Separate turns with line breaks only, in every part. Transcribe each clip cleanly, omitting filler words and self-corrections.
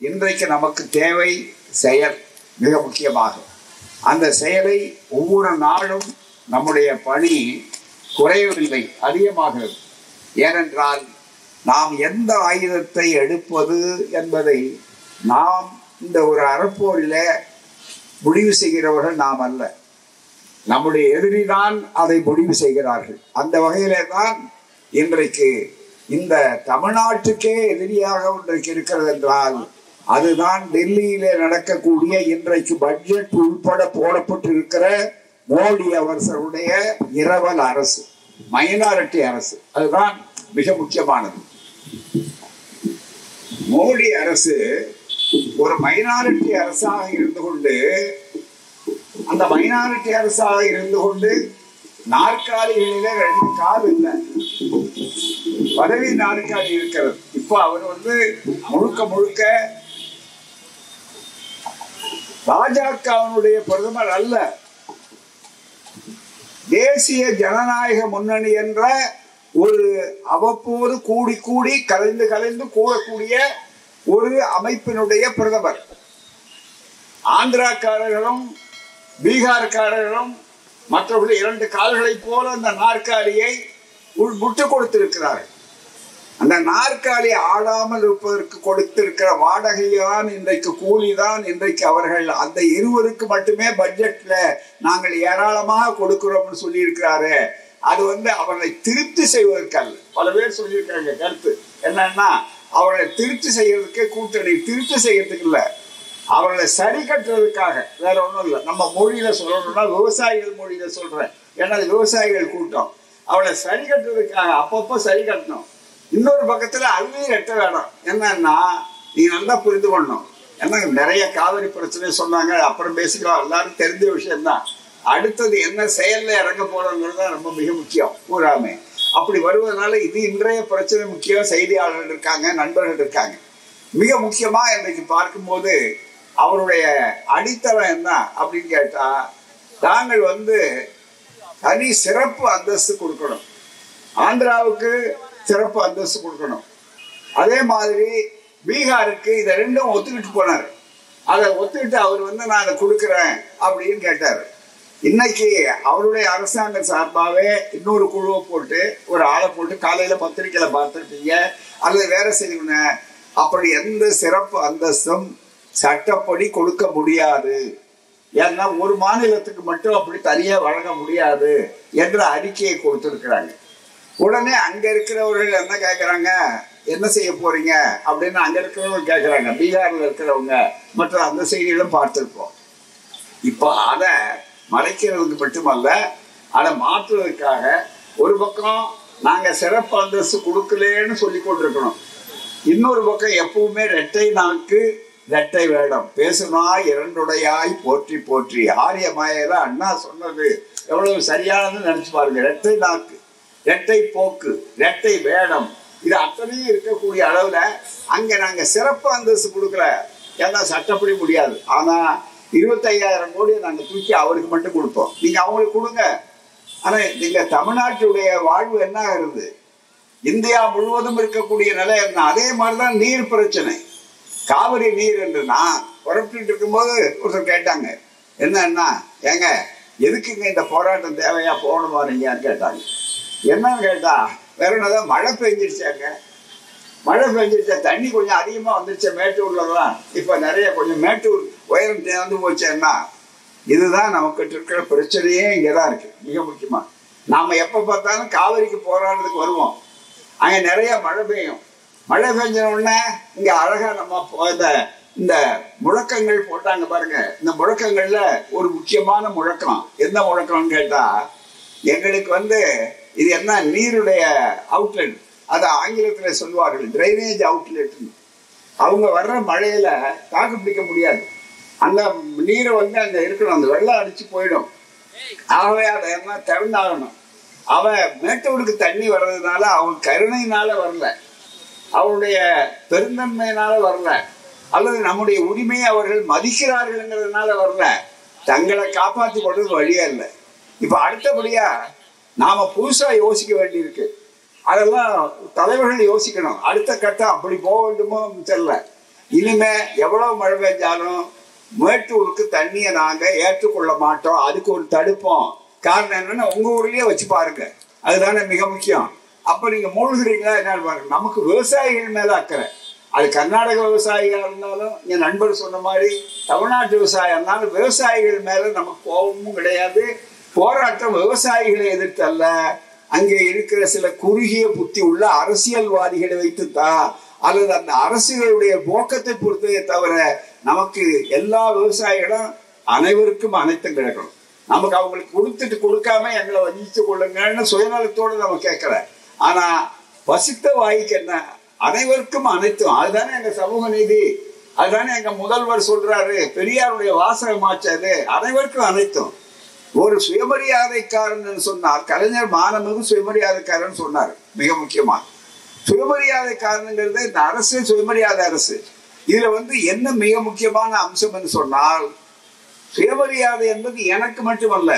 இன்றைக்கு நமக்கு தேவை செயல் மிக முக்கியமாக. அந்த செயலை ஒவ்வொரு நாளும் நம்முடைய பணி குறையவில்லை, அதிகமாகிறது. ஏனென்றால் நாம் எந்த ஆயுதத்தை எடுப்பது என்பதை நாம் இந்த ஒரு அறப்போரில் முடிவு செய்கிறவர்கள் நாம் அல்ல, நம்முடைய எதிரிதான் அதை முடிவு செய்கிறார்கள். அந்த வகையிலே தான் இன்றைக்கு இந்த தமிழ்நாட்டுக்கே எதிரியாக இன்றைக்கு இருக்கிறது என்றால் அதுதான் டெல்லியிலே நடக்கக்கூடிய இன்றைக்கு பட்ஜெட் உட்பட போடப்பட்டிருக்கிற மோடி அவர்களுடைய இரவல் அரசு, மைனாரிட்டி அரசு. அதுதான் மிக முக்கியமானது. மோடி அரசு ஒரு மைனாரிட்டி அரசாக இருந்து கொண்டு, அந்த மைனாரிட்டி அரசாக இருந்து கொண்டு நாற்காலிகளில 2 கால் இல்லை, பதவி நாற்காலி இருக்கிறது. இப்ப அவர் முழுக்க முழுக்க பாஜகவினுடைய பிரதமர் அல்ல, தேசிய ஜனநாயக முன்னணி என்ற ஒரு அவ்வப்போது கூடி கூடி கலைந்து கலைந்து கூடக்கூடிய ஒரு அமைப்பினுடைய பிரதமர். ஆந்திராக்காரர்களும் பீகார்காரர்களும் மற்றவர்கள் 2 கால்களை போல அந்த நாற்காலியை முட்டு கொடுத்திருக்கிறார்கள். அந்த நாற்காலி ஆடாமல் இருப்பதற்கு கொடுத்திருக்கிற வாடகைதான் இன்றைக்கு கூலிதான். இன்றைக்கு அவர்கள் அந்த இருவருக்கு மட்டுமே பட்ஜெட்ல நாங்கள் ஏராளமாக கொடுக்கிறோம்னு சொல்லி இருக்கிறாரு. அது அவர்களை திருப்தி செய்வதற்கல்ல. பல பேர் சொல்லியிருக்காங்க கருத்து என்னன்னா, அவர்களை திருப்தி செய்யறதுக்கே கூட்டணி, திருப்தி செய்யறதுக்கு இல்ல, அவர்களை சரி கட்டுறதுக்காக, வேற ஒன்றும் இல்லை. நம்ம மொழியில சொல்லணும்னா விவசாயிகள் மொழியில சொல்றேன், ஏன்னா விவசாயிகள் கூட்டம். அவளை சரி கட்டுறதுக்காக அப்பப்போ சரி கட்டணும். இன்னொரு பக்கத்துல அதுலேயும் எட்ட வேணும். என்னன்னா, நீங்க நல்லா புரிந்து பண்ணணும். ஏன்னா நிறைய காவிரி பிரச்சனை சொன்னாங்க, அப்புறம் பேசிக்கலாம், எல்லாரும் தெரிஞ்ச விஷயம்தான். அடுத்தது என்ன செயல்ல இறங்க போறோங்கிறது தான் ரொம்ப மிக முக்கியம் பூராமே. அப்படி வருவதனால இது இன்றைய பிரச்சனை முக்கியம். செய்தியாளர்கள் இருக்காங்க, நண்பர்கள் இருக்காங்க. மிக முக்கியமா இன்றைக்கு பார்க்கும்போது அவருடைய அடித்தளம் என்ன அப்படின்னு கேட்டா, நாங்கள் தனி சிறப்பு அந்தஸ்து கொடுக்கணும், ஆந்திராவுக்கு சிறப்பு அந்தஸ்து கொடுக்கணும், அதே மாதிரி பீகாருக்கு. இதை 2ம் ஒத்துக்கிட்டு போனார். அதை ஒத்துக்கிட்டு அவர் நான் அதை கொடுக்குறேன் அப்படின்னு கேட்டார். இன்னைக்கு அவருடைய அரசாங்க சார்பாகவே இன்னொரு குழுவை போட்டு, ஒரு ஆளை போட்டு, காலையில பத்திரிக்கையில பார்த்துருப்பீங்க அல்லது வேற செய்யணும்னு, அப்படி எந்த சிறப்பு அந்தஸ்தும் சட்டப்படி கொடுக்க முடியாது, ஏன்னா ஒரு மாநிலத்துக்கு மட்டும் அப்படி தனியா வழங்க முடியாது என்ற அறிக்கையை கொடுத்திருக்கிறாங்க. உடனே அங்க இருக்கிறவர்கள் என்ன கேட்கறாங்க, என்ன செய்ய போறீங்க அப்படின்னு அங்க இருக்கிறவங்க கேட்கறாங்க. பீகார்ல இருக்கிறவங்க மற்ற அந்த செய்திகளும் பார்த்திருப்போம். இப்போ அதை மறைக்கிறதுக்கு மட்டுமல்ல, அதை மாற்றுவதற்காக ஒரு பக்கம் நாங்க சிறப்பு அந்தஸ்து கொடுக்கலன்னு சொல்லி கொண்டிருக்கணும், இன்னொரு பக்கம் எப்பவுமே இரட்டை நாக்கு இரட்டை வேடம், பேசுனா இரண்டுடையாய் போற்றி போற்றி. ஆரிய மாயில அண்ணா சொன்னது எவ்வளவு சரியானதுன்னு நினைச்சு பாருங்க. இரட்டை நாக்கு, இரட்டை போக்கு, இரட்டை வேடம், இது அத்தனையும் இருக்கக்கூடிய அளவுல அங்க நாங்க சிறப்பு அந்தஸ்து கொடுக்கல, ஏன்னா சட்டப்படி முடியாது. ஆனா 25,000 கோடியை நாங்க தூக்கி அவருக்கு மட்டும் கொடுப்போம், நீங்க அவங்களுக்கு கொடுங்க. ஆனா நீங்க தமிழ்நாட்டுடைய வாழ்வு என்ன ஆகுது, இந்தியா முழுவதும் இருக்கக்கூடிய நிலை என்ன. அதே மாதிரிதான் நீர் பிரச்சனை, காவிரி நீர் என்று நான் புறப்பட்டு இருக்கும்போது ஒருத்தர் கேட்டாங்க, என்னன்னா ஏங்க எதுக்குங்க இந்த போராட்டம் தேவையா போகணுமா நீங்கன்னு கேட்டாங்க. என்னன்னு கேட்டா, வேற என்னதான் மழை பெஞ்சிருச்சாங்க, மழை பெஞ்சிருச்சா, தண்ணி கொஞ்சம் அதிகமா வந்துருச்சு மேட்டூர்லதான், இப்ப நிறைய கொஞ்சம் மேட்டூர் உயரம் தேர்ந்து போச்சேன்னா. இதுதான் நமக்கு இருக்கிற பிரச்சனையே இங்கதான் இருக்கு. மிக முக்கியமா நாம எப்ப பார்த்தாலும் காவிரிக்கு போராடுறதுக்கு வருவோம், அங்க நிறைய மழை பெய்யும். மழை பெஞ்ச உடனே இங்க அழகா நம்ம இந்த முழக்கங்கள் போட்டாங்க பாருங்க. இந்த முழக்கங்கள்ல ஒரு முக்கியமான முழக்கம் என்ன முழக்கம்னு கேட்டா, எங்களுக்கு இது என்ன நீருடைய அவுட்லெட், அது ஆங்கிலத்துல சொல்லுவார்கள் டிரைனேஜ் அவுட்லெட். அவங்க வர்ற மழையில தாக்கு பிடிக்க முடியாது, அந்த நீரை அங்க இருக்கணும், அந்த வெள்ளம் அடிச்சு போயிடும். ஆகவே அதை என்ன திறந்தாகணும். அவன் மேட்டூருக்கு தண்ணி வர்றதுனால அவன் கருணையினால வரல, அவருடைய பெருந்தன்மையினால வரல, அல்லது நம்முடைய உரிமையை அவர்கள் மதிக்கிறார்கள்ங்கிறதுனால வரல, தங்களை காப்பாற்றி கொள்றது வழியா இல்லை. இப்ப அடுத்தபடியா நாம புதுசா யோசிக்க வேண்டியிருக்கு. அதெல்லாம் தலைவர்கள் யோசிக்கணும். அடுத்த கட்டம் அப்படி போக வேண்டுமோ தெரியல. இனிமே எவ்வளவு மழை பெஞ்சாலும் மேட்டூருக்கு தண்ணியை நாங்க ஏற்றுக்கொள்ள மாட்டோம், அதுக்கு ஒரு தடுப்போம். காரணம் என்னன்னா உங்க ஊர்லயே வச்சு பாருங்க, அதுதானே மிக முக்கியம். அப்ப நீங்க மூழ்கிறீங்களா என்ன பாருங்க. நமக்கு விவசாயிகள் மேல அக்கறை. அது கர்நாடக விவசாயியா இருந்தாலும் என் நண்பர் சொன்ன மாதிரி தமிழ்நாட்டு விவசாயம் இருந்தாலும் விவசாயிகள் மேல நமக்கு கோபமும் கிடையாது. போராட்டம் விவசாயிகளை எதிர்த்து அல்ல, அங்கே இருக்கிற சில குறுகிய புத்தி உள்ள அரசியல்வாதிகளை வைத்துத்தான், அல்லது அந்த அரசுகளுடைய நோக்கத்தை பொறுத்தே தவிர நமக்கு எல்லா விவசாயிகளும் அனைவருக்கும் அனைத்தும் கிடைக்கணும். நமக்கு அவங்களுக்கு கொடுத்துட்டு கொடுக்காம எங்களை வஞ்சித்து கொள்ளுங்கன்னு சுயநலத்தோடு நம்ம கேட்கல. ஆனா வசித்த வாய்க்கு என்ன, அனைவருக்கும் அனைத்தும். அதுதானே எங்க சமூக நீதி, அதுதானே எங்க முதல்வர் சொல்றாரு, பெரியாருடைய வாசகமாச்சது, அனைவருக்கும் அனைத்தும். ஒரு சுயமரியாதைக்காரன் சொன்னால் கலைஞர் மானமிகு சுயமரியாதைக்காரன் சொன்னார். மிக முக்கியமா சுயமரியாதைக்காரனுங்கிறது இந்த அரசு சுயமரியாதை அரசு. இதுல என்ன மிக முக்கியமான அம்சம் என்று சொன்னால், சுயமரியாதை என்பது எனக்கு மட்டுமல்ல,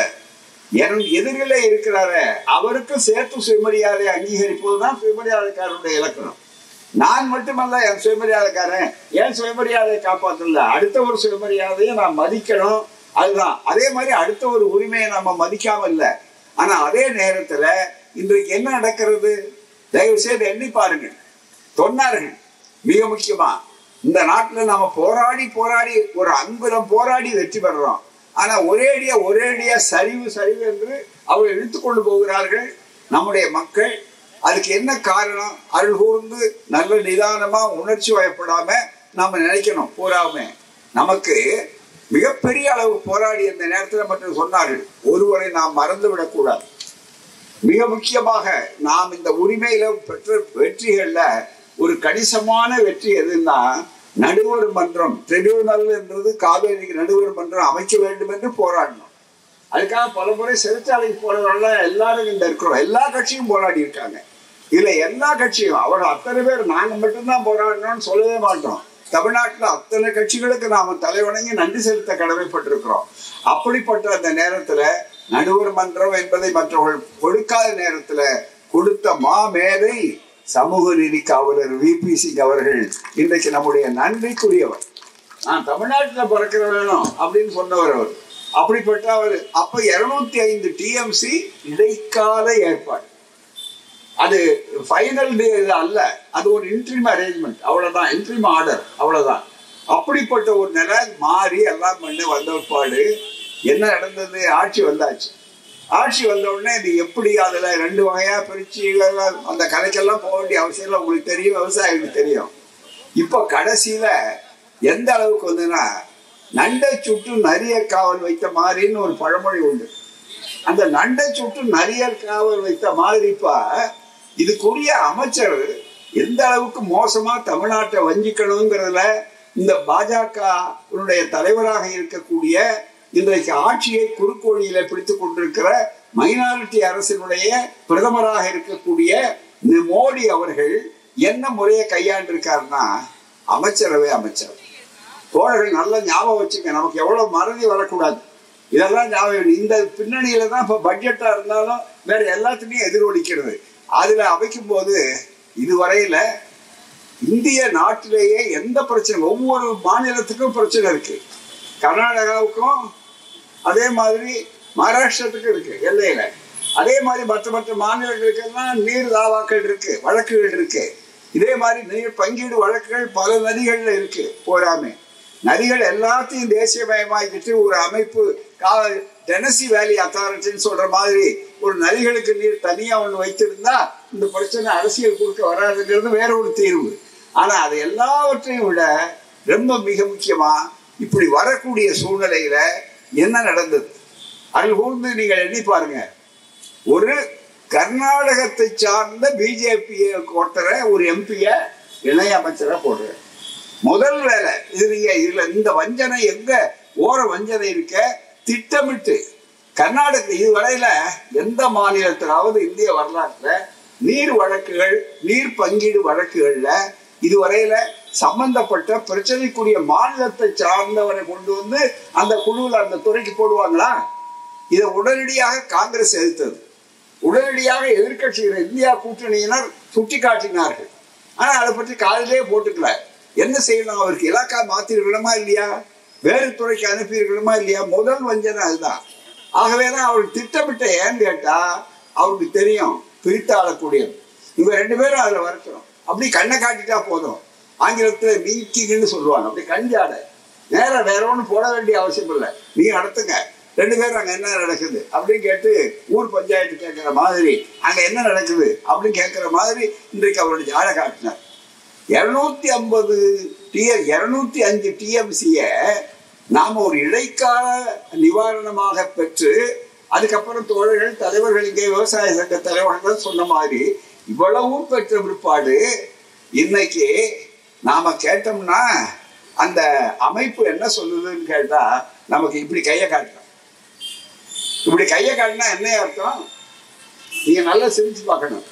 என் எதிரிலே இருக்கிறார அவருக்கும் சேர்த்து சுயமரியாதை அங்கீகரிப்பதுதான் சுயமரியாதைக்காரனுடைய இலக்கணம். நான் மட்டுமல்ல என் சுயமரியாதைக்காரன், என் சுயமரியாதையை காப்பாற்றல, அடுத்த ஒரு சுயமரியாதையை நான் மதிக்கணும். அதுதான். அதே மாதிரி அடுத்த ஒரு உரிமையை நம்ம மதிக்காம இல்லை. ஆனா அதே நேரத்துல இன்றைக்கு என்ன நடக்கிறது, தயவு செய்து எண்ணி பாருங்க. தொன்னார்கள் மிக முக்கியமா இந்த நாட்டுல நாம போராடி போராடி ஒரு அங்குலம் போராடி வெற்றி பெறுறோம். ஆனா ஒரேடியா சரிவு சரிவு என்று அவர்கள் இழுத்துக் கொண்டு போகிறார்கள் நம்முடைய மக்கள். அதுக்கு என்ன காரணம்? அருள் கூர்ந்து நல்ல நிதானமா உணர்ச்சி வயப்படாம நாம நினைக்கணும். போராம நமக்கு மிகப்பெரிய அளவு போராடி இந்த நேரத்தில் மட்டும் சொன்னார்கள், ஒருவரை நாம் மறந்து விடக்கூடாது. மிக முக்கியமாக நாம் இந்த உரிமையில பெற்ற வெற்றிகள்ல ஒரு கணிசமான வெற்றி எதுன்னா, நடுவர் மன்றம் ட்ரிபியூனல் என்றது காவேரிக்கு நடுவர் மன்றம் அமைக்க வேண்டும் என்று போராடணும். அதுக்காக பல முறை சிறைச்சாலைக்கு போறவர்கள் எல்லாரும் இந்த இருக்கிறோம். எல்லா கட்சியும் போராடி இருக்காங்க. இதுல எல்லா கட்சியும் அவர்கள் அத்தனை பேர் நாங்க மட்டும்தான் போராடணும்னு சொல்லவே மாட்டோம். தமிழ்நாட்டுல அத்தனை கட்சிகளுக்கு நாம தலைவணங்கி நன்றி செலுத்த கடமைப்பட்டிருக்கிறோம். அப்படிப்பட்ட அந்த நேரத்துல நடுவர் மன்றம் என்பதை மற்றவர்கள் கொடுக்காத நேரத்துல கொடுத்த மாமேதை சமூக நீதி காவலர் VP சிங் அவர்கள் இன்றைக்கு நம்முடைய நன்றிக்குரியவர். நான் தமிழ்நாட்டுல பிறக்கிற வேணும் அப்படின்னு சொன்னவர் அவர். அப்படிப்பட்ட அவர் அப்ப 205 TMC இடைக்கால ஏற்பாடு. அது ஃபைனல் டே அல்ல, அது ஒரு இன்ட்ரீம் அரேஞ்ச்மெண்ட், அவ்வளவுதான், இன்ட்ரீம் ஆர்டர், அவ்வளவுதான். அப்படிப்பட்ட ஒரு நிலை மாறி எல்லாம் பண்ணி வந்த பாடு என்ன நடந்தது? ஆட்சி வந்தாச்சு. ஆட்சி வந்த உடனே இது எப்படி அதுல 2 வகையா பிரிச்சு அந்த கதைக்கெல்லாம் போக வேண்டிய அவசியம் இல்லை. உங்களுக்கு தெரியும், விவசாயிகளுக்கு தெரியும். இப்ப கடைசியில எந்த அளவுக்கு வந்துன்னா, நண்டை சுட்டு நரிய காவல் வைத்த மாதிரின்னு ஒரு பழமொழி உண்டு. அந்த நண்டை சுட்டு நரிய காவல் வைத்த மாதிரிப்பா இதுக்குரிய அமைச்சர் எந்த அளவுக்கு மோசமா தமிழ்நாட்டை வஞ்சிக்கணுங்கிறதுல இந்த பாஜக தலைவராக இருக்கக்கூடிய இன்றைக்கு ஆட்சியை குறுக்கோழியில பிடித்துக் கொண்டிருக்கிற மைனாரிட்டி அரசினுடைய பிரதமராக இருக்கக்கூடிய மோடி அவர்கள் என்ன முறையை கையாண்டிருக்காருன்னா, அமைச்சரவை அமைச்சர் தோழர்கள் நல்ல ஞாபகம் வச்சுங்க, நமக்கு எவ்வளவு மறதி வரக்கூடாது. இதெல்லாம் ஞாபகம். இந்த பின்னணியில தான் இப்ப பட்ஜெட்டா இருந்தாலும் வேற எல்லாத்துலயும் எதிரொலிக்கிறது. அதுல அமைக்கும் போது இதுவரையில இந்திய நாட்டிலேயே எந்த பிரச்சனை, ஒவ்வொரு மாநிலத்துக்கும் பிரச்சனை இருக்கு. கர்நாடகாவுக்கும் அதே மாதிரி மகாராஷ்டிரத்துக்கும் இருக்கு எல்லையில. அதே மாதிரி மற்ற மாநிலங்களுக்கு எல்லாம் நீர் தாவாக்கள் இருக்கு, வழக்குகள் இருக்கு. இதே மாதிரி நீர் பங்கீடு வழக்குகள் பல நதிகள்ல இருக்கு. போராமே நதிகள் எல்லாத்தையும் தேசியமயமாக்கிட்டு ஒரு அமைப்பு டெனசி வேலி அத்தாரிட்டின்னு சொல்ற மாதிரி ஒரு நதிகளுக்கு நீர் தனியா ஒண்ணு வைத்திருந்தா இந்த பிரச்சனை அரசியல் குறுக்க வராதுங்கிறது வேற ஒரு தீர்வு. ஆனா அது எல்லாவற்றையும் விட ரொம்ப மிக முக்கியமா இப்படி வரக்கூடிய சூழ்நிலையில என்ன நடந்தது அதில் கூர்ந்து நீங்கள் எண்ணி பாருங்க. ஒரு கர்நாடகத்தை சார்ந்த பிஜேபியை ஒருத்தர ஒரு எம்பிய இணை அமைச்சரை போடுற முதல் வேலை இது. நீங்க இதுல இந்த வஞ்சனை எங்க ஓர வஞ்சனை இருக்க திட்டமிட்டு கர்நாடக இதுவரையில எந்த மாநிலத்திலாவது இந்திய வரலாற்றுல நீர் வழக்குகள், நீர் பங்கீடு வழக்குகள்ல இதுவரையில சம்பந்தப்பட்ட பிரச்சனைக்குரிய மாநிலத்தை சார்ந்தவரை கொண்டு வந்து அந்த குழுவில் அந்த துறைக்கு போடுவாங்களா? இதை உடனடியாக காங்கிரஸ் எதிர்த்தது. உடனடியாக எதிர்கட்சிகள் இந்தியா கூட்டணியினர் சுட்டி காட்டினார்கள். ஆனா அதை பற்றி காலையிலேயே போட்டுக்கல. என்ன செய்யணும்? அவருக்கு இலாக்கா மாத்திருக்கணுமா இல்லையா? வேறு துறைக்கு அனுப்பியிருக்கணுமா இல்லையா? முதல் வஞ்சனை அதுதான். ஆகவேதான் அவருக்கு திட்டமிட்ட. ஏன்னு கேட்டா அவருக்கு தெரியும் பிரித்தாளக்கூடியது. இவங்க 2 பேரும் அதுல வரட்டும். அப்படி கண்ணை காட்டிட்டா போதும். ஆங்கிலத்துல மீட்டிங்னு சொல்லுவாங்க. அப்படி கஞ்சாட நேரம் வேற ஒன்றும் போட வேண்டிய அவசியம் இல்லை. நீங்க நடத்துங்க. 2 பேரும் அங்க என்ன நடக்குது அப்படின்னு கேட்டு ஊர் பஞ்சாயத்து கேட்கிற மாதிரி அங்க என்ன நடக்குது அப்படின்னு கேட்கிற மாதிரி இன்றைக்கு அவருடைய ஜாட காட்டினார். 205 TMC நாம ஒரு இடைக்கால நிவாரணமாக பெற்று அதுக்கப்புறம் தோழர்கள் தலைவர்கள் இங்கே விவசாய சங்க தலைவர்கள் சொன்ன மாதிரி இவ்வளவும் பெற்ற பிற்பாடு இன்னைக்கு நாம கேட்டோம்னா அந்த அமைப்பு என்ன சொல்லுதுன்னு கேட்டா நமக்கு இப்படி கையை காட்டலாம். இப்படி கையை காட்டினா என்ன அர்த்தம்? நீங்க நல்லா சிரிச்சு பார்க்கணும்.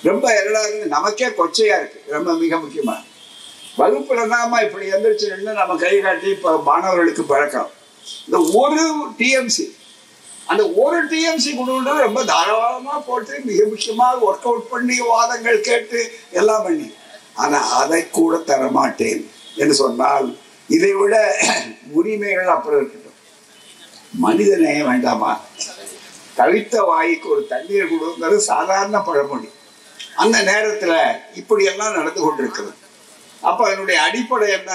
ரொம்ப எல்லாரும் நமக்கே கொச்சையா இருக்கு. ரொம்ப மிக முக்கியமா வகுப்புல தான்மா இப்படி எந்திரிச்சு நின்று நம்ம கை காட்டி இப்ப மாணவர்களுக்கு பழக்கம். இந்த ஒரு TMC அந்த ஒரு TMC கொடுன்றது ரொம்ப தாராளமா போட்டு மிக முக்கியமா ஒர்க் அவுட் பண்ணி வாதங்கள் கேட்டு எல்லாம் பண்ணி, ஆனா அதை கூட தரமாட்டேன் என்று சொன்னால் இதை விட உரிமைகள் அப்புறம் இருக்கட்டும். மனிதனே வேண்டாமா? கவித்த வாய்க்கு ஒரு தண்ணீர் கொடுங்கிறது சாதாரண பழமொழி. அந்த நேரத்துல இப்படி எல்லாம் நடந்து கொண்டிருக்கிறது. அப்ப அதனுடைய அடிப்படை என்ன?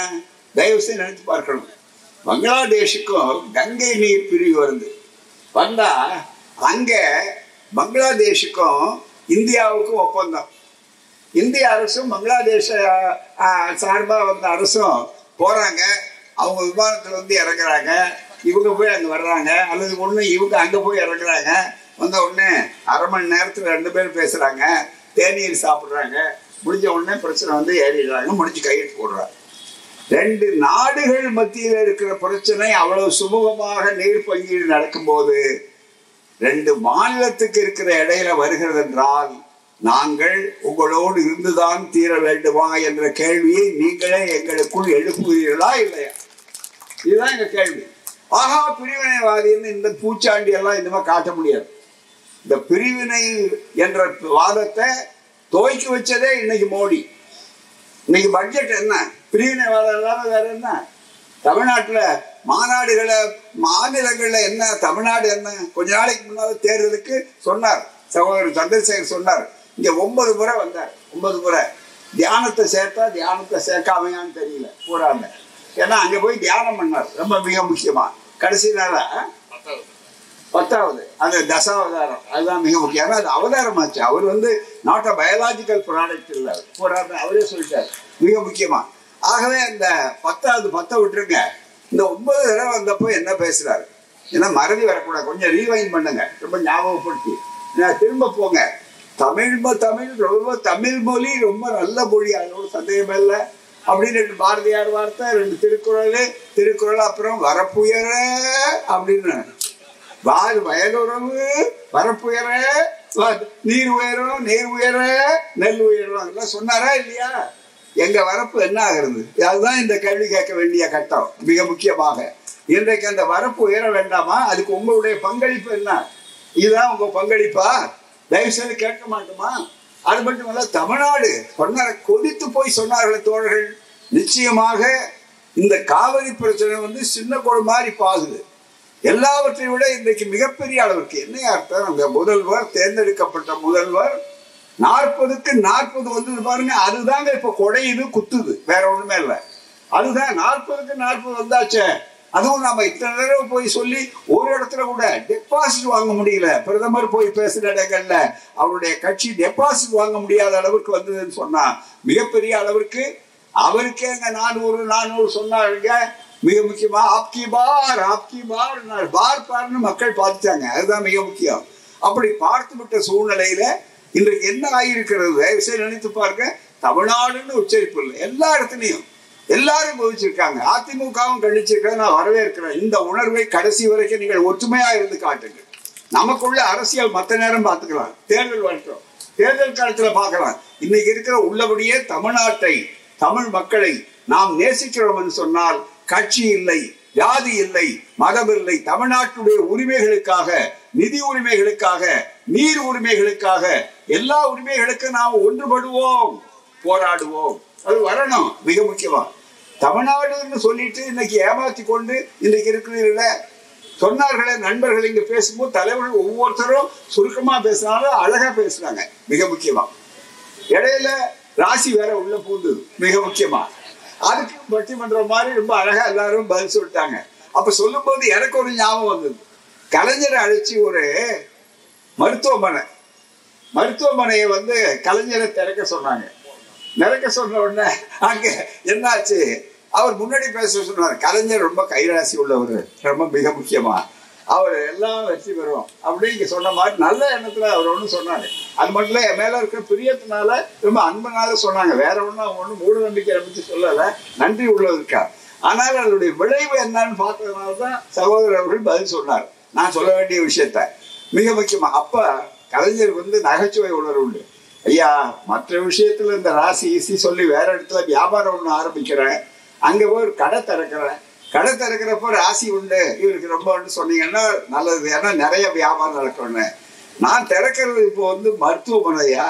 தயவு செய்து நினைத்து பார்க்கணும். பங்களாதேஷுக்கும் கங்கை நீர் பிரிவு வருது. வந்தா அங்க பங்களாதேஷுக்கும் இந்தியாவுக்கும் ஒப்பந்தம். இந்திய அரசும் பங்களாதேஷ சார்பா வந்த அரசும் போறாங்க. அவங்க விமானத்துல வந்து இறங்குறாங்க. இவங்க போய் அங்க வர்றாங்க. அல்லது ஒண்ணு இவங்க அங்க போய் இறங்குறாங்க. வந்த உடனே அரை மணி நேரத்துல 2 பேரும் பேசுறாங்க. தேநீர் சாப்பிடுறாங்க. முடிஞ்ச உடனே பிரச்சனை வந்து ஏறிடுறாங்க. முடிஞ்சு கையெழுத்து போடுறாங்க. 2 நாடுகள் மத்தியில் இருக்கிற பிரச்சனை அவ்வளவு சுமூகமாக நீர் பங்கீடு நடக்கும்போது 2 மாநிலத்துக்கு இருக்கிற இடையில வருகிறது என்றால் நாங்கள் உங்களோடு இருந்துதான் தீர வேண்டுமா என்ற கேள்வியை நீங்களே எங்களுக்குள் எழுப்புகிறீர்களா இல்லையா? இதுதான் எங்க கேள்வி. ஆகா பிரிவினைவாதின்னு இந்த பூச்சாண்டி எல்லாம் இனிமே காட்ட முடியாது. இந்த பிரிவினை என்ற வாதத்தை துவக்கி வச்சதே இன்னைக்கு மோடி. இன்னைக்கு பட்ஜெட் என்ன? பிரிவினைவாதம் இல்லாம வேற என்ன? தமிழ்நாட்டுல மாநாடுகளை மாநிலங்கள்ல என்ன? தமிழ்நாடு என்ன? கொஞ்ச நாளைக்கு முன்னால தேர்தலுக்கு சொன்னார் சகோதரர் சந்திரசேகர் சொன்னார். இங்க 9 முறை வந்தார். 9 முறை தியானத்தை சேர்த்தா தியானத்தை சேர்க்காமையான்னு தெரியல போறாங்க. ஏன்னா அங்க போய் தியானம் பண்ணார். ரொம்ப மிக முக்கியமா கடைசி நாள 10வது அந்த தசாவதாரம் அதுதான் மிக முக்கியம். ஏன்னா அது அவதாரம் ஆச்சு. அவர் வந்து நாட் அ பயாலஜிக்கல் ப்ராடக்ட் இல்லை போறாரு. அவரே சொல்லிட்டார் மிக முக்கியமா. ஆகவே இந்த 10வது விட்டுருங்க. இந்த 9 தடவை வந்தப்போ என்ன பேசுறாரு? ஏன்னா மறதி வரக்கூடாது. கொஞ்சம் ரீவைண்ட் பண்ணுங்க. ரொம்ப ஞாபகப்படுத்தி திரும்ப போங்க. தமிழ் மொழி ரொம்ப நல்ல மொழி. அதோட சந்தேகம் இல்லை அப்படின்னு 2 பாரதியார் வார்த்தை, 2 திருக்குறள் அப்புறம் வரப்புயர அப்படின்னு வயலுறவு வரப்புயர நீர் உயரும் நீர் உயர நெல் உயரும் அதெல்லாம் சொன்னாரா இல்லையா? எங்க வரப்பு என்ன ஆகிறது? அதுதான் இந்த கேள்வி கேட்க வேண்டிய கட்டம். மிக முக்கியமாக இன்றைக்கு அந்த வரப்பு உயர வேண்டாமா? அதுக்கு உங்களுடைய பங்களிப்பு என்ன? இதுதான் உங்க பங்களிப்பா? தயவு செய்து கேட்க மாட்டோமா? அது மட்டுமல்ல, தமிழ்நாடு சொன்னார கொதித்து போய் சொன்னார்கள் தோழர்கள். நிச்சயமாக இந்த காவிரி பிரச்சனை வந்து சின்ன கோடு மாதிரி பாகுது. எல்லாவற்றையும் விட இன்றைக்கு மிகப்பெரிய அளவுக்கு என்ன அர்த்தம்? அந்த முதல்வர் தேர்ந்தெடுக்கப்பட்ட முதல்வர் 40க்கு 40 வந்தது பாருங்க. அதுதாங்க இப்ப கொடையுது குத்துது. வேற ஒண்ணுமே இல்லை. அதுதான் 40க்கு 40 வந்தாச்சே. அதுவும் நாம இத்தனை தடவை போய் சொல்லி ஒரு இடத்துல கூட டெபாசிட் வாங்க முடியல. பிரதமர் போய் பேசுற இடங்கள்ல அவருடைய கட்சி டெபாசிட் வாங்க முடியாத அளவுக்கு வந்ததுன்னு சொன்னா மிகப்பெரிய அளவிற்கு அவருக்கே அங்க 400 சொன்னாருங்க. மிக முக்கியமா ஆப்கி பார் பார்னு மக்கள் பார்த்துட்டாங்க. அதுதான் மிக முக்கியம். அப்படி பார்த்து விட்ட சூழ்நிலையில இன்றைக்கு என்ன ஆகியிருக்கிறது? நினைத்து பாருங்க. தமிழ்நாடுன்னு உச்சரிப்பு இல்லை. எல்லா இடத்துலையும் எல்லாரும் போதிச்சிருக்காங்க. அதிமுகவும் கண்டிச்சிருக்காங்க. நான் வரவேற்கிறேன். இந்த உணர்வை கடைசி வரைக்கும் நீங்கள் ஒற்றுமையா இருந்து காட்டுங்க. நமக்குள்ள அரசியல் மற்ற நேரம் பார்த்துக்கலாம். தேர்தல் வரட்டும். தேர்தல் காலத்துல பார்க்கலாம். இன்னைக்கு இருக்கிற உள்ளபடியே தமிழ்நாட்டை தமிழ் மக்களை நாம் நேசிக்கிறோம் என்று சொன்னால் கட்சி இல்லை, ஜாதி இல்லை, மதம் இல்லை. தமிழ்நாட்டுடைய உரிமைகளுக்காக, நிதி உரிமைகளுக்காக, நீர் உரிமைகளுக்காக, எல்லா உரிமைகளுக்கும் நாம் ஒன்றுபடுவோம், போராடுவோம். அது வரணும். மிக முக்கியமா தமிழ்நாடுன்னு சொல்லிட்டு இன்னைக்கு ஏமாத்தி கொண்டு இன்னைக்கு இருக்கிற சொன்னார்களே நண்பர்கள் இங்க பேசும்போது தலைவர்கள் ஒவ்வொருத்தரும் சுருக்கமா பேசினாலும் அழகா பேசுறாங்க. மிக முக்கியமா இடையில ராசி வேற உள்ள பூந்து மிக முக்கியமா அதுக்கு பட்டிமன்றம் மாதிரி ரொம்ப அழகா எல்லாரும் பதில் சொல்லிட்டாங்க. அப்ப சொல்லும் போது எனக்கு ஒரு ஞாபகம் வந்தது. கலைஞரை அழைச்சி ஒரு மருத்துவமனையை கலைஞரை திறக்க சொன்னாங்க. திறக்க சொன்ன உடனே அங்க என்னாச்சு, அவர் முன்னாடி பேச சொன்னார், கலைஞர் ரொம்ப கைராசி உள்ளவர், ரொம்ப மிக முக்கியமா அவர் எல்லாம் வெற்றி பெறுவோம் அப்படின்னு சொன்ன மாதிரி நல்ல எண்ணத்துல அவர் ஒண்ணு சொன்னாரு. அது மட்டும் இல்ல, என் மேல இருக்கிற பிரியத்தினால ரொம்ப அன்பனால சொன்னாங்க. வேற ஒண்ணும் அவங்க ஒன்றும் மூட நம்பிக்கை பற்றி சொல்லல, நன்றி உள்ளதற்கா. ஆனால் அதனுடைய விளைவு என்னன்னு பார்த்ததுனாலதான் சகோதரர் அவர்கள் பதில் சொன்னார் நான் சொல்ல வேண்டிய விஷயத்த. மிக முக்கியமா அப்ப கலைஞர் நகைச்சுவை உணர்வு உண்டு. ஐயா, மற்ற விஷயத்துல இந்த ராசி ஈசி சொல்லி வேற இடத்துல வியாபாரம் ஒண்ணு ஆரம்பிக்கிறேன், அங்க போய் ஒரு கடை திறக்கிறேன், கடை திறக்கிறப்போ ராசி உண்டு இவருக்கு ரொம்ப சொன்னீங்கன்னா நல்லது, ஏன்னா நிறைய வியாபாரம் நடக்கணும்னு. நான் திறக்கிறது இப்போ மருத்துவமனையா,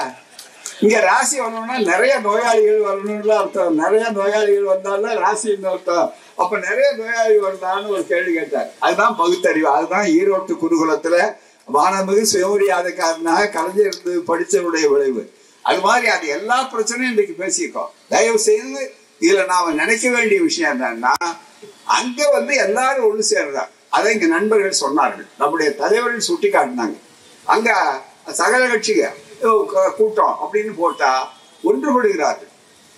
இங்க ராசி வரணும்னா நிறைய நோயாளிகள் வரணும்னு அர்த்தம். நிறைய நோயாளிகள் வந்தாலும் ராசின்னு அர்த்தம். அப்ப நிறைய நோயாளிகள் வந்தான்னு ஒரு கேள்வி கேட்டார். அதுதான் பகுத்தறிவு. அதுதான் ஈரோட்டு குருகுலத்துல வானமிகு சுயமரியாதைக்காரனாக கலைஞர் படிச்சவருடைய விளைவு. அது மாதிரி அது எல்லா பிரச்சனையும் இன்னைக்கு பேசியிருக்கோம். தயவு செய்து இதுல நாம நினைக்க வேண்டிய விஷயம் என்னன்னா, அங்க எல்லாரும் ஒண்ணு சேர்றாங்க. அதை இங்க நண்பர்கள் சொன்னார்கள், நம்முடைய தலைவர்கள் சுட்டி காட்டினாங்க. அங்க சகல கட்சிகள் கூட்டம் அப்படின்னு போட்டா ஒன்றுபடுகிறார்கள்.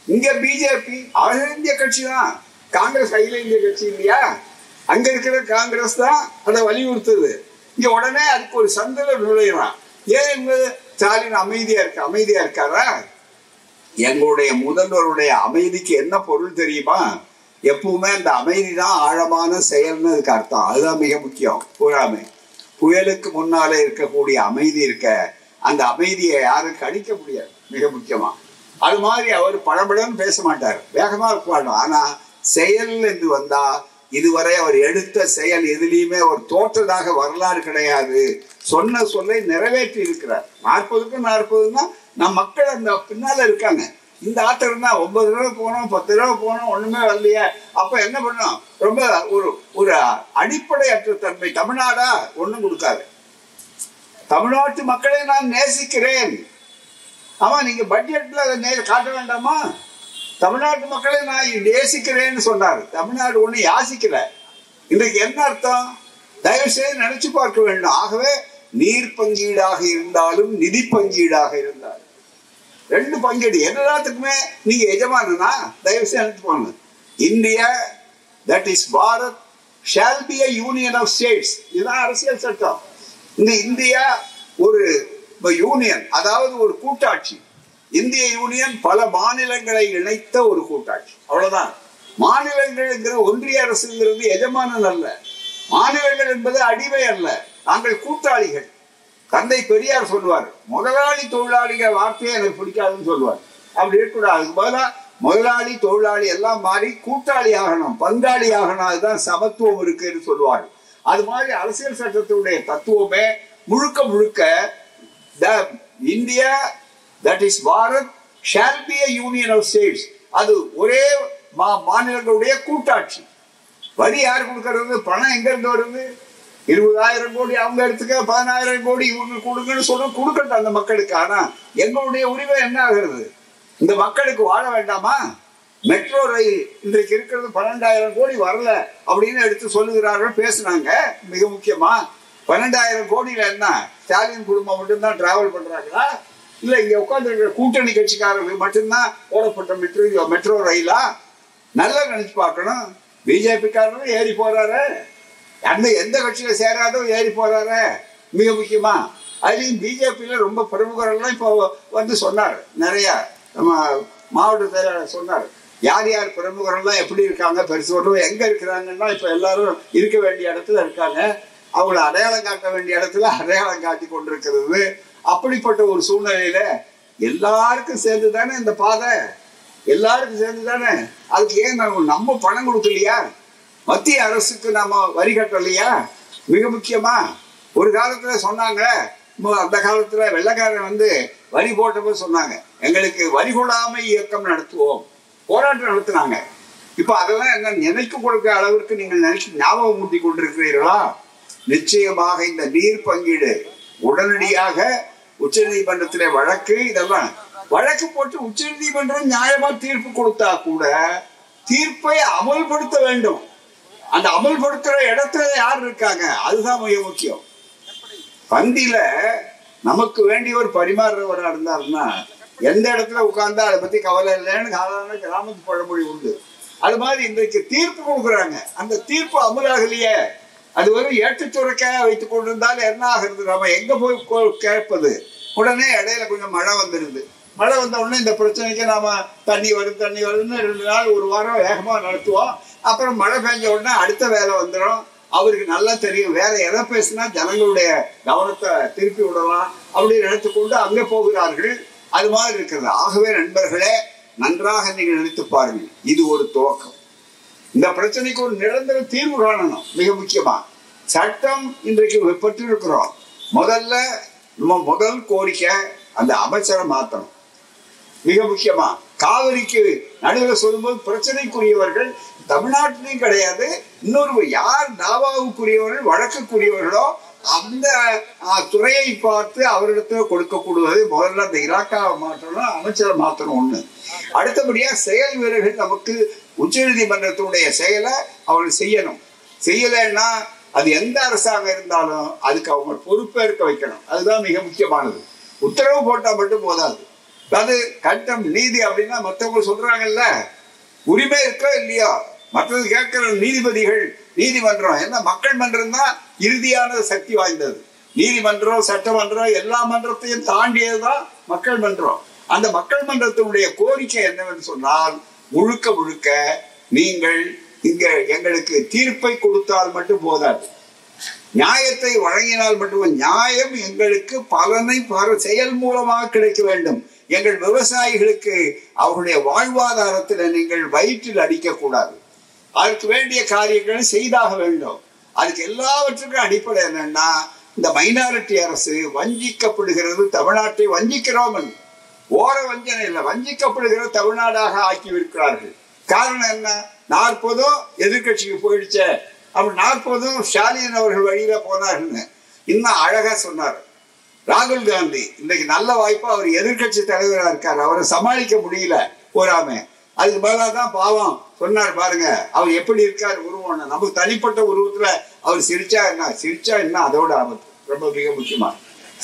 இங்க பிஜேபி அகில இந்திய கட்சி தான், காங்கிரஸ் அகில இந்திய கட்சி இல்லையா, அங்க இருக்கிற காங்கிரஸ் தான் அதை வலியுறுத்துது. இங்க உடனே அதுக்கு ஒரு சந்தல நுழையிறான். ஏன் ஸ்டாலின் அமைதியா இருக்காரா? எங்களுடைய முதல்வருடைய அமைதிக்கு என்ன பொருள் தெரியுமா? எப்பவுமே அந்த அமைதி தான் ஆழமான செயல்னு அதுக்கு அர்த்தம். அதுதான் மிக முக்கியம். புறாமை புயலுக்கு முன்னாலே இருக்கக்கூடிய அமைதி இருக்க, அந்த அமைதியை யாரும் கணிக்க முடியாது. மிக முக்கியமா அது மாதிரி அவர் படபடன்னு பேச மாட்டார், வேகமா இருப்பார். ஆனா செயல் என்று வந்தா இதுவரை அவர் எடுத்த செயல் எதுலையுமே அவர் தோற்றதாக வரலாறு கிடையாது. சொன்ன சொல்லை நிறைவேற்றி இருக்கிறார். 40க்கு 40 நம் மக்கள் அந்த பின்னால இருக்காங்க. இந்த ஆட்டம் இருந்தா 9 தடவை போனோம், 10 தடவை போனோம், ஒண்ணுமே வரலையே. அப்ப என்ன பண்ணோம்? ரொம்ப ஒரு அடிப்படையற்ற தன்மை. தமிழ்நாடா ஒண்ணும் கொடுக்காது. தமிழ்நாட்டு மக்களை நான் நேசிக்கிறேன். ஆமா, நீங்க பட்ஜெட்ல அதை காட்ட வேண்டாமா? தமிழ்நாட்டு மக்களை நான் நேசிக்கிறேன்னு சொன்னார். தமிழ்நாடு ஒண்ணு யாசிக்கல. இன்றைக்கு என்ன அர்த்தம்? தயவு செய்து நினைச்சு பார்க்க வேண்டும். ஆகவே நீர் பங்கீடாக இருந்தாலும் நிதி பங்கீடாக இருந்தாலும் 2 பங்கீடு எல்லாத்துக்குமே நீங்க எஜமானா தயவு செய்து நினைச்சு போங்க. India that is Bharat shall be a union of states. இதுதான் அரசியல் சட்டம். இந்த இந்தியா ஒரு யூனியன், அதாவது ஒரு கூட்டாட்சி. இந்திய யூனியன் பல மாநிலங்களை இணைத்த ஒரு கூட்டாட்சி, அவ்வளவுதான். மாநிலங்கள் ஒன்றிய அரசுங்கிறது எஜமானன் அல்ல. மாநிலங்கள் என்பது அடிமை அல்ல, நாங்கள் கூட்டாளிகள். தந்தை பெரியார் சொல்லுவார், முதலாளி தொழிலாளிகள் வார்த்தையை எனக்கு பிடிக்காதுன்னு சொல்லுவார். அப்படி இருக்கக்கூடாது. பதிலாக முதலாளி தொழிலாளி எல்லாம் மாறி கூட்டாளி ஆகணும், பங்காளி ஆகணும். அதுதான் சமத்துவம் இருக்குன்னு சொல்லுவார். அது மாதிரி அரசியல் சட்டத்தினுடைய தத்துவமே முழுக்க India that is Bharat shall be a union of states. அது ஒரே மாநிலங்களுடைய கூட்டாட்சி. வரி யார் கொடுக்கறது? பணம் எங்க இருந்து வருது? 20,000 கோடி அவங்க எடுத்துக்க, 10,000 கோடி இவங்க கொடுங்கன்னு சொல்ல கொடுக்கட்டும் அந்த மக்களுக்கு. ஆனா எங்களுடைய உரிமை என்ன ஆகிறது? இந்த மக்களுக்கு வாழ வேண்டாமா? மெட்ரோ ரயில் இன்றைக்கு இருக்கிறது 12,000 கோடி வரல அப்படின்னு எடுத்து சொல்லுகிறார்கள், பேசுனாங்க. மிக முக்கியமா 12,000 கோடியில என்ன ஸ்டாலின் குடும்பம் மட்டும்தான் டிராவல் பண்றாங்களா? இல்ல இங்க உட்கார்ந்து இருக்கிற கூட்டணி கட்சிக்காரர்கள் மட்டும்தான் ஓடப்பட்ட மெட்ரோ ரயிலா? நல்லா நினைச்சு பார்க்கணும். பிஜேபி காரரும் ஏறி போறாரு, எந்த கட்சியில சேராதோ ஏறி போறாரு. மிக முக்கியமா அதுலயும் பிஜேபியில ரொம்ப பிரமுகர்கள்லாம் இப்போ சொன்னார். நிறைய நம்ம மாவட்ட செயலாளர் சொன்னார், யார் யார் பிரமுகர்கள்லாம் எப்படி இருக்காங்க, பெருசு எங்க இருக்கிறாங்கன்னா இப்ப எல்லாரும் இருக்க வேண்டிய இடத்துல இருக்காங்க. அவங்கள அடையாளம் காட்ட வேண்டிய இடத்துல அடையாளம் காட்டி கொண்டிருக்கிறது. அப்படிப்பட்ட ஒரு சூழ்நிலையில எல்லாருக்கும் சேர்ந்து தானே இந்த பாதை, எல்லாருக்கும் சேர்ந்து தானே. அதுக்கு ஏன் நம்ம பணம் கொடுக்கலையா? மத்திய அரசுக்கு நாம வரி கட்டலையா? மிக முக்கியமா ஒரு காலத்துல சொன்னாங்க, அந்த காலத்துல வெள்ளைக்காரன் வரி போட்டப்போ சொன்னாங்க, எங்களுக்கு வரி கொடாமை இயக்கம் நடத்துவோம். போராட்டம் நடத்தினாங்க. இப்ப அதெல்லாம் என்ன நினைக்க கொடுக்கிற அளவிற்கு நீங்கள் ஞாபகம் ஊட்டி கொண்டிருக்கிறீர்களா? நிச்சயமாக இந்த நீர் பங்கீடு உடனடியாக உச்ச நீதிமன்றத்திலே வழக்கு, இதெல்லாம் வழக்கு போட்டு உச்ச நீதிமன்றம் நியாயமா தீர்ப்பு கொடுத்தா கூட தீர்ப்பை அமல்படுத்த வேண்டும். அந்த அமல்படுத்துற இடத்துல யார் இருக்காங்க, அதுதான் மிக முக்கியம். பந்தியில நமக்கு வேண்டியவர் பரிமாறுறவரா இருந்தாருன்னா எந்த இடத்துல உட்கார்ந்தா அதை பத்தி கவலை இல்லைன்னு சாதாரண கிராமத்து பழமொழி உண்டு. அது மாதிரி இன்றைக்கு தீர்ப்பு கொடுக்குறாங்க, அந்த தீர்ப்பு அமலாகலையே. அது வெறும் ஏற்றுச்சுரைக்காக வைத்துக் கொண்டிருந்தாலும் என்ன ஆகுறது, நம்ம எங்க போய் கேட்பது? உடனே இடையில கொஞ்சம் மழை வந்துருது. மழை வந்த உடனே இந்த பிரச்சனைக்கு நாம தண்ணி வருதுன்னு 2 நாள் 1 வாரம் வேகமா நடத்துவோம். அப்புறம் மழை பெஞ்ச உடனே அடுத்த வேலை வந்துடும். அவருக்கு நல்லா தெரியும் வேற எதை பேசினா ஜனங்களுடைய கவனத்தை திருப்பி விடலாம் அப்படின்னு நினைத்துக்கொண்டு அங்கே போகிறார்கள். அது மாதிரி இருக்கிறது. ஆகவே நண்பர்களே, நன்றாக நீங்கள் நினைத்து பாருங்கள், இது ஒரு துவக்கம். இந்த பிரச்சனைக்கு ஒரு நிரந்தர தீர்வு காணணும். மிக முக்கியமா சட்டம் இன்றைக்கு பெற்றிருக்கிறோம். முதல் கோரிக்கை அந்த அமைச்சரை மாற்றணும். மிக முக்கியமா காவிரிக்கு நடுவில் சொல்லும்போது பிரச்சனைக்குரியவர்கள் தமிழ்நாட்டிலையும் கிடையாது, இன்னொரு யார் தாவாவுக்குரியவர்கள் வழக்குக்குரியவர்களோ அந்த துறையை பார்த்து அவரிடத்துல கொடுக்கக்கூடாது. முதல்ல அந்த இலாக்காவை மாற்றணும், அமைச்சரை மாற்றணும் ஒண்ணு. அடுத்தபடியா செயல் வீரர்கள் நமக்கு உச்ச நீதிமன்றத்தினுடைய செயலை அவர்கள் செய்யணும். செய்யலைன்னா அது எந்த அரசாங்கம் இருந்தாலும் அதுக்கு அவங்க பொறுப்பேற்க வைக்கணும். அதுதான் மிக முக்கியமானது. உத்தரவு போட்டா மட்டும் போதாது. அது கட்டம் நீதி அப்படின்னா மற்றவங்க சொல்றாங்கல்ல, உரிமை இருக்கோ இல்லையோ மற்றது கேட்கிற நீதிபதிகள், நீதிமன்றம் என்ன மக்கள் மன்றம் தான் இறுதியான சக்தி வாய்ந்தது. நீதிமன்றம், சட்டமன்றம் எல்லா மன்றத்தையும் தாண்டியதுதான் மக்கள் மன்றம். அந்த மக்கள் மன்றத்தினுடைய கோரிக்கை என்னவென்று சொன்னால், முழுக்க நீங்கள் இங்க எங்களுக்கு தீர்ப்பை கொடுத்தால் மட்டும் போதாது, நியாயத்தை வழங்கினால் மட்டும். நியாயம் எங்களுக்கு பலனை செயல் மூலமாக கிடைக்க வேண்டும். எங்கள் விவசாயிகளுக்கு அவர்களுடைய வாழ்வாதாரத்தில் நீங்கள் வயிற்றில் அடிக்கக்கூடாது. அதுக்கு வேண்டிய காரியங்களை செய்தாக வேண்டும். அதுக்கு எல்லாவற்றுக்கும் அடிப்படை என்னன்னா, இந்த மைனாரிட்டி அரசு வஞ்சிக்கப்படுகிறது. தமிழ்நாட்டை வஞ்சிக்கிறோம், ஓர வஞ்சனை இல்லை, வஞ்சிக்கப்படுகிற தமிழ்நாடாக ஆக்கியிருக்கிறார்கள். காரணம் என்ன? 40 எதிர்கட்சிக்கு போயிடுச்ச, அப்படி 40 ஸ்டாலின் அவர்கள் வழியில போனார்கள். இன்னும் அழகா சொன்னார் ராகுல் காந்தி. இன்னைக்கு நல்ல வாய்ப்பா அவர் எதிர்கட்சி தலைவராக இருக்காரு, அவரை சமாளிக்க முடியல போறாம. அதுக்கு பதிலாதான் பாவம் சொன்னார் பாருங்க, அவர் எப்படி இருக்காரு உருவம். நமக்கு தனிப்பட்ட உருவத்துல அவர் சிரிச்சா என்ன அதோட ஆபத்து. ரொம்ப மிக முக்கியமா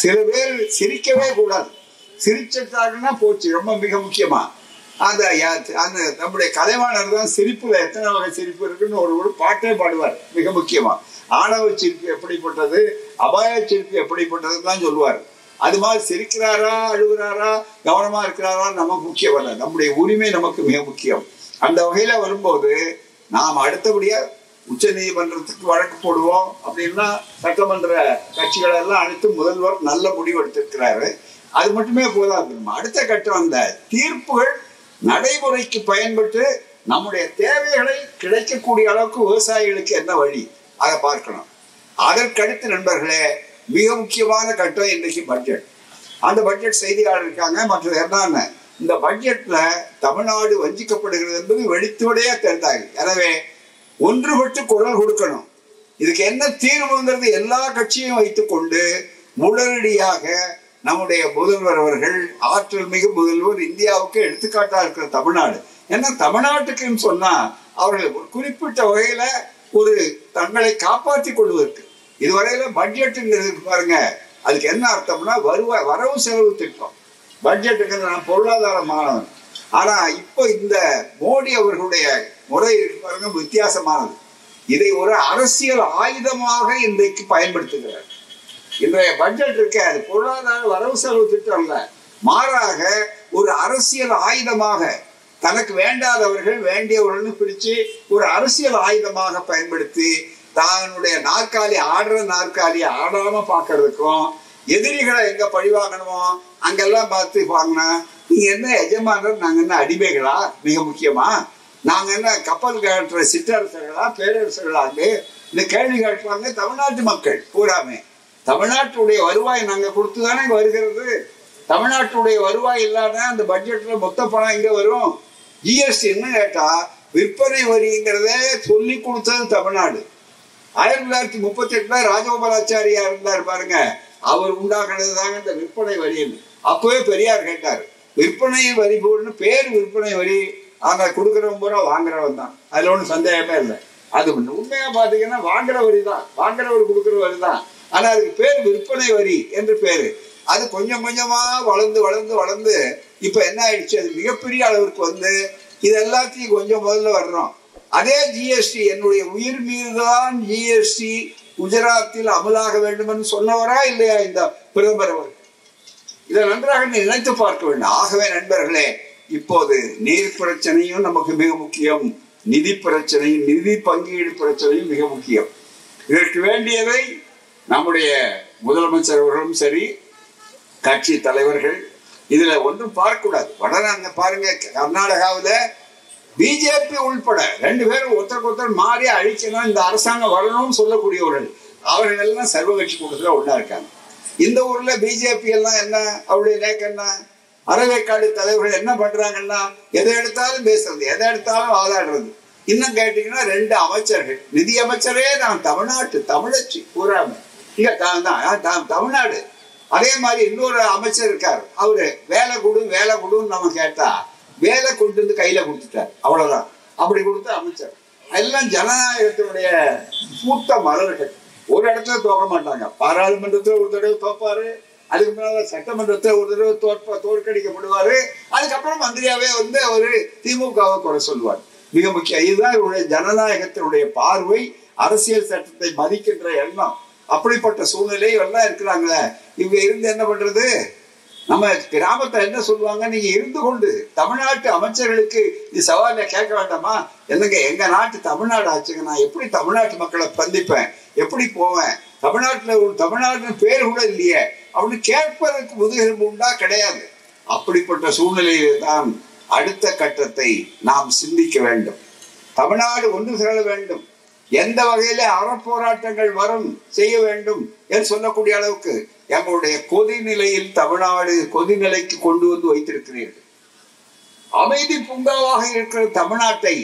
சில பேர் சிரிக்கவே கூடாது, சிரிச்சாங்கன்னா போச்சு. ரொம்ப மிக முக்கியமா அந்த நம்முடைய கலைவாணர் தான் சிரிப்புல எத்தனை வகை சிரிப்பு இருக்குன்னு ஒரு பாட்டே பாடுவார். மிக முக்கியமா ஆணவ சிரிப்பு எப்படிப்பட்டது, அபாய சிரிப்பு எப்படிப்பட்டதுன்னு தான் சொல்லுவார். அது மாதிரி சிரிக்கிறாரா, அழுகிறாரா, கவனமா இருக்கிறாரா நமக்கு முக்கியம் அல்ல, நம்முடைய உரிமை நமக்கு மிக முக்கியம். அந்த வகையில வரும்போது நாம் அடுத்தபடியா உச்ச நீதிமன்றத்துக்கு வழக்கு போடுவோம் அப்படின்னா சட்டமன்ற கட்சிகள் எல்லாம் அனைத்து முதல்வர் நல்ல முடிவு எடுத்திருக்கிறாரு. அது மட்டுமே போதாது. அடுத்த கட்டம் அந்த தீர்ப்புகள் நடைமுறைக்கு பயன்பட்டு நம்முடைய தேவைகளை கிடைக்கக்கூடிய அளவுக்கு விவசாயிகளுக்கு என்ன வழி அதை பார்க்கணும். அதற்கடுத்து நண்பர்களே, மிக முக்கியமான கட்டம் இன்றைக்கு பட்ஜெட். அந்த பட்ஜெட் செய்தியாளர் இருக்காங்க. மற்றது என்னன்னா, இந்த பட்ஜெட்ல தமிழ்நாடு வஞ்சிக்கப்படுகிறது என்பது வெளித்துவடையா தெரிந்தாங்க. எனவே ஒன்றுபட்டு குரல் கொடுக்கணும். இதுக்கு என்ன தீர்வுங்கிறது எல்லா கட்சியும் வைத்துக் கொண்டு உடனடியாக நம்முடைய முதல்வர் அவர்கள், ஆற்றல் மிகு முதல்வர், இந்தியாவுக்கு எடுத்துக்காட்டா இருக்கிற தமிழ்நாடு. ஏன்னா தமிழ்நாட்டுக்குன்னு சொன்னா அவர்கள் ஒரு குறிப்பிட்ட வகையில ஒரு தங்களை காப்பாற்றி கொள்வதற்கு இதுவரையில பட்ஜெட்டுங்கிறது பாருங்க, அதுக்கு என்ன அர்த்தம்னா வரவு செலவு திட்டம். பட்ஜெட்டுக்கு நான் பொருளாதார மாணவன். ஆனா இப்போ இந்த மோடி அவர்களுடைய முறை பாருங்க வித்தியாசமானது. இதை ஒரு அரசியல் ஆயுதமாக இன்றைக்கு பயன்படுத்துகிறார். இன்றைய பட்ஜெட் இருக்க அது பொருளாதார வரவு செலவு திட்டம் இல்ல, மாறாக ஒரு அரசியல் ஆயுதமாக தனக்கு வேண்டாதவர்கள் வேண்டியவர்கள் பிடிச்சு ஒரு அரசியல் ஆயுதமாக பயன்படுத்தி தன்னுடைய ஆடுற நாற்காலியை ஆடாம பாக்குறதுக்கும், எதிரிகளை எங்க பழிவாங்கணுமோ அங்கெல்லாம் பார்த்து வாங்கினா நீங்க என்ன எஜமானர், நாங்க என்ன அடிமைகளா? மிக முக்கியமா நாங்க என்ன கப்பல் கட்டுற சிற்றரசர்களா, பேரரசர்களாங்க? இந்த கேள்வி கேட்பாங்க தமிழ்நாட்டு மக்கள் பூராமே. தமிழ்நாட்டுடைய வருவாய் நாங்க கொடுத்துதானே வருகிறது. தமிழ்நாட்டுடைய வருவாய் இல்லாத அந்த பட்ஜெட்ல மொத்த பணம் எங்க வரும்? ஜிஎஸ்டி என்ன கேட்டா விற்பனை வரிங்கிறத சொல்லி கொடுத்தது தமிழ்நாடு. 1938 ராஜகோபாலாச்சாரியா இருந்தார் பாருங்க, அவர் உண்டாக்குனது தாங்க இந்த விற்பனை வரி. அப்பவே பெரியார் கேட்டார், விற்பனை வரி போடுன்னு பேர் விற்பனை வரி, ஆனா கொடுக்குறவன் பூரா வாங்குறவன் தான், அதுல ஒன்றும் சந்தேகமே இல்லை. அது உண்மையா பாத்தீங்கன்னா வாங்குற வரி தான், வாங்குறவர் கொடுக்குற வரி தான், ஆனா அதுக்கு பேர் விற்பனை வரி என்று பேரு. அது கொஞ்சம் கொஞ்சமா வளர்ந்து வளர்ந்து வளர்ந்து இப்ப என்ன ஆயிடுச்சு, அது மிகப்பெரிய அளவிற்கு வந்து இது எல்லாத்தையும் கொஞ்சம் முதல்ல வர்றோம். அதே ஜிஎஸ்டி என்னுடைய உயிர் மீதுதான் ஜிஎஸ்டி குஜராத்தில் அமலாக வேண்டும் என்று சொன்னவரா இல்லையா இந்த பிரதமர் அவர்? இதை நன்றாக நினைத்து பார்க்க வேண்டும். ஆகவே நண்பர்களே, இப்போது நீர் பிரச்சனையும் நமக்கு மிக முக்கியம், நிதி பிரச்சனையும் நிதி பங்கீடு பிரச்சனையும் மிக முக்கியம். இதற்கு வேண்டியதை நம்முடைய முதலமைச்சர் அவர்களும் சரி, கட்சி தலைவர்கள் இதுல ஒன்றும் பார்க்க கூடாது. வடநாங்க பாருங்க, கர்நாடகாவில பிஜேபி உள்பட 2 பேரும் ஒருத்தருக்கு ஒருத்தர் மாறி அழிக்கணும், இந்த அரசாங்கம் வரணும்னு சொல்லக்கூடியவர்கள், அவர்கள் எல்லாம் சர்வ கட்சி கூட்டத்துல ஒண்ணா இருக்காங்க. இந்த ஊர்ல பிஜேபி எல்லாம் என்ன, அவருடைய லேக் என்ன, அறவேக்காடு தலைவர்கள் என்ன பண்றாங்கன்னா எதை எடுத்தாலும் பேசுறது, எதை எடுத்தாலும் வாதாடுறது. இன்னும் கேட்டீங்கன்னா 2 அமைச்சர்கள், நிதி அமைச்சரே நான் தமிழ்நாட்டு தமிழச்சி பூராம இங்க தமிழ்நாடு. அதே மாதிரி இன்னொரு அமைச்சர் இருக்காரு, அவரு வேலை கொடுன்னு நம்ம கேட்டா வேலை கொண்டு வந்து கையில கொடுத்துட்டார், அவ்வளவுதான். அப்படி கொடுத்த அமைச்சர் எல்லாம் ஜனநாயகத்தினுடைய பூத்த மலர்கள். ஒரு இடத்துல தோக்க மாட்டாங்க. பாராளுமன்றத்துல ஒரு தடவை தோப்பாரு, அதுக்கு மேல சட்டமன்றத்துல ஒரு தடவை தோற்கடிக்கப்படுவாரு, அதுக்கப்புறம் மந்திரியாவே வந்து அவரு திமுகவை குறை சொல்லுவார். மிக முக்கியம், இதுதான் இவருடைய ஜனநாயகத்தினுடைய பார்வை, அரசியல் சட்டத்தை மதிக்கின்ற எண்ணம். அப்படிப்பட்ட சூழ்நிலை எல்லாம் இருக்கிறாங்களே, இவங்க இருந்து என்ன பண்றது? நம்ம கிராமத்துல என்ன சொல்லுவாங்க, நீங்க இருந்து கொண்டு தமிழ்நாட்டு அமைச்சர்களுக்கு இது சவால கேட்க வேண்டாமா? என்னங்க, எங்க நாட்டு தமிழ்நாடு ஆச்சுங்க, நான் எப்படி தமிழ்நாட்டு மக்களை சந்திப்பேன், எப்படி போவேன், தமிழ்நாட்டுல பேர் கூட இல்லையே அப்படின்னு கேட்பதற்கு முதுகெலும்பு உண்டா? கிடையாது. அப்படிப்பட்ட சூழ்நிலையில தான் அடுத்த கட்டத்தை நாம் சிந்திக்க வேண்டும். தமிழ்நாடு ஒன்று திரள வேண்டும். எந்த வகையில அறப்போராட்டங்கள் வரும் செய்ய வேண்டும் என்று சொல்லக்கூடிய அளவுக்கு எங்களுடைய கொதிநிலையில் தமிழ்நாடு கொதிநிலைக்கு கொண்டு வந்து வைத்திருக்கிறீர்கள். அமைதி பூங்காவாக இருக்கிற தமிழ்நாட்டை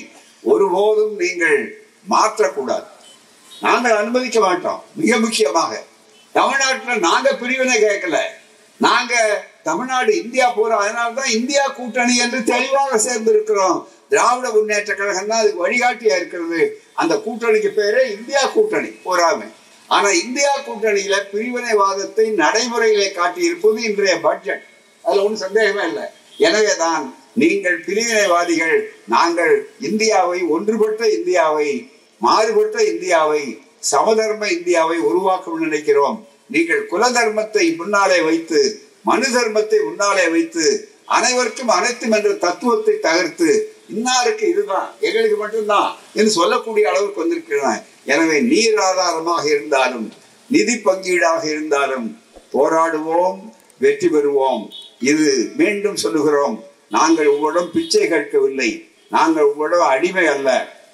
ஒருபோதும் நீங்கள் மாற்றக்கூடாது. நாங்கள் அனுமதிக்க மாட்டோம். மிக முக்கியமாக தமிழ்நாட்டில் நாங்க பிரிவினை கேட்கல, நாங்க தமிழ்நாடு இந்தியா பூரா, அதனால்தான் இந்தியா கூட்டணி என்று தெளிவாக சேர்ந்திருக்கிறோம். திராவிட முன்னேற்ற கழகம் தான் அதுக்கு வழிகாட்டியா இருக்கிறது. அந்த கூட்டணிக்கு பேரே இந்தியா கூட்டணி போராமை. ஆனா இந்தியா கூட்டணியில பிரிவினைவாதத்தை நடைமுறையிலே காட்டியிருப்பது இன்றைய பட்ஜெட், அதுல ஒன்றும் சந்தேகமே இல்லை. எனவேதான் நீங்கள் பிரிவினைவாதிகள், நாங்கள் இந்தியாவை, ஒன்றுபட்ட இந்தியாவை, மாறுபட்ட இந்தியாவை, சமதர்ம இந்தியாவை உருவாக்க நினைக்கிறோம். நீங்கள் குல தர்மத்தை முன்னாலே வைத்து, மனு தர்மத்தை முன்னாலே வைத்து, அனைவருக்கும் அனைத்தும் என்ற தத்துவத்தை தகர்த்து, இன்னாருக்கு இதுதான் எங்களுக்கு மட்டும்தான் என்று சொல்லக்கூடிய அளவுக்கு வந்திருக்கிறான். எனவே நீர் ஆதாரமாக இருந்தாலும் நிதி பங்கீடாக இருந்தாலும் போராடுவோம், வெற்றி பெறுவோம். இது மீண்டும் சொல்லுகிறோம், நாங்கள் உங்களிடம் பிச்சை கேட்கவில்லை, நாங்கள் உங்களிடம் அடிமை அல்ல,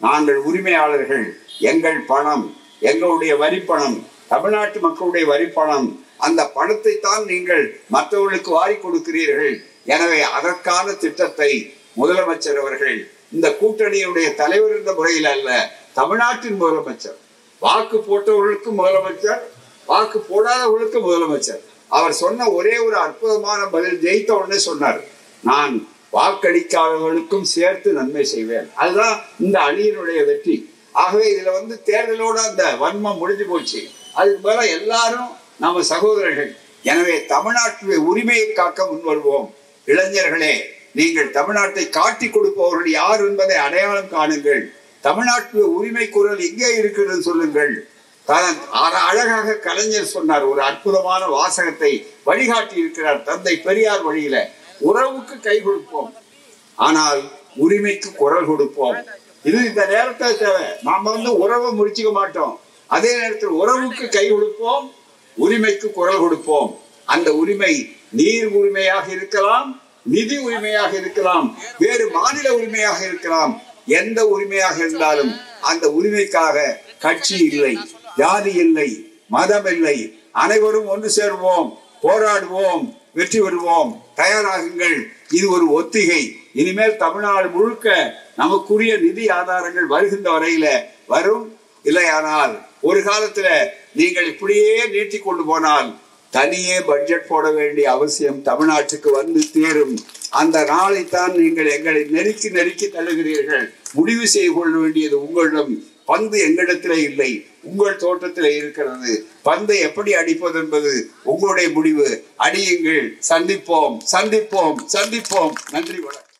நாங்கள் உரிமையாளர்கள். எங்கள் பணம், எங்களுடைய வரிப்பணம், தமிழ்நாட்டு மக்களுடைய வரிப்பணம், அந்த பணத்தை தான் நீங்கள் மற்றவர்களுக்கு வாரி கொடுக்கிறீர்கள். எனவே அதற்கான திட்டத்தை முதலமைச்சர் அவர்கள் இந்த கூட்டணியுடைய தலைவர் என்ற முறையில் அல்ல, தமிழ்நாட்டின் முதலமைச்சர், வாக்கு போட்டவர்களுக்கு முதலமைச்சர், வாக்கு போடாதவர்களுக்கு முதலமைச்சர், அவர் சொன்ன ஒரே ஒரு அற்புதமான பதில், ஜெயித்த உடனே சொன்னார், நான் வாக்களிக்காதவர்களுக்கும் சேர்த்து நன்மை செய்வேன். அதுதான் இந்த அணியினுடைய வெற்றி. ஆகவே இதுல வந்து தேர்தலோட அந்த வன்மம் முடிஞ்சு போச்சு. அதுக்கு மேல எல்லாரும் நம்ம சகோதரர்கள். எனவே தமிழ்நாட்டுடைய உரிமையை காக்க முன்வருவோம். இளைஞர்களே, நீங்கள் தமிழ்நாட்டை காட்டி கொடுப்பவர்கள் யார் என்பதை அடையாளம் காணுங்கள். தமிழ்நாட்டுடைய உரிமை குரல் எங்கே இருக்கிறது சொல்லுங்கள். அழகாக கலைஞர் சொன்னார், ஒரு அற்புதமான வாசகத்தை வழிகாட்டி இருக்கிறார் தந்தை பெரியார் வழியில. உறவுக்கு கை கொடுப்போம், ஆனால் உரிமைக்கு குரல் கொடுப்போம். இது இந்த நேரத்தில் தேவை. நாம வந்து உறவை முடிச்சுக்க மாட்டோம். அதே நேரத்தில் உறவுக்கு கை கொடுப்போம், உரிமைக்கு குரல் கொடுப்போம். அந்த உரிமை நீர் உரிமையாக இருக்கலாம், நிதி உரிமையாக இருக்கலாம், வேறு மாநில உரிமையாக இருக்கலாம். எந்த உரிமையாக இருந்தாலும் அந்த உரிமைக்காக கட்சி இல்லை, ஜாதி இல்லை, மதம் இல்லை. அனைவரும் ஒன்று சேர்வோம், போராடுவோம், வெற்றி பெறுவோம். தயாராகுங்கள். இது ஒரு ஒத்திகை. இனிமேல் தமிழ்நாடு முழுக்க நமக்குரிய நிதி ஆதாரங்கள் வருகின்ற வரையில வரும். இல்லையானால் ஒரு காலத்துல நீங்கள் இப்படியே நீட்டி கொண்டு போனால் தனியே பட்ஜெட் போட வேண்டிய அவசியம் தமிழ்நாட்டுக்கு வந்து சேரும். அந்த நாளைத்தான் நீங்கள் எங்களை நெருக்கி நெருக்கி தள்ளுகிறீர்கள். முடிவு செய்து கொள்ள வேண்டியது உங்களிடம். பந்து எங்களிடத்திலே இல்லை, உங்கள் தோட்டத்திலே இருக்கிறது. பந்தை எப்படி அடிப்பது என்பது உங்களுடைய முடிவு. அடியுங்கள். சந்திப்போம், சந்திப்போம், சந்திப்போம். நன்றி, வணக்கம்.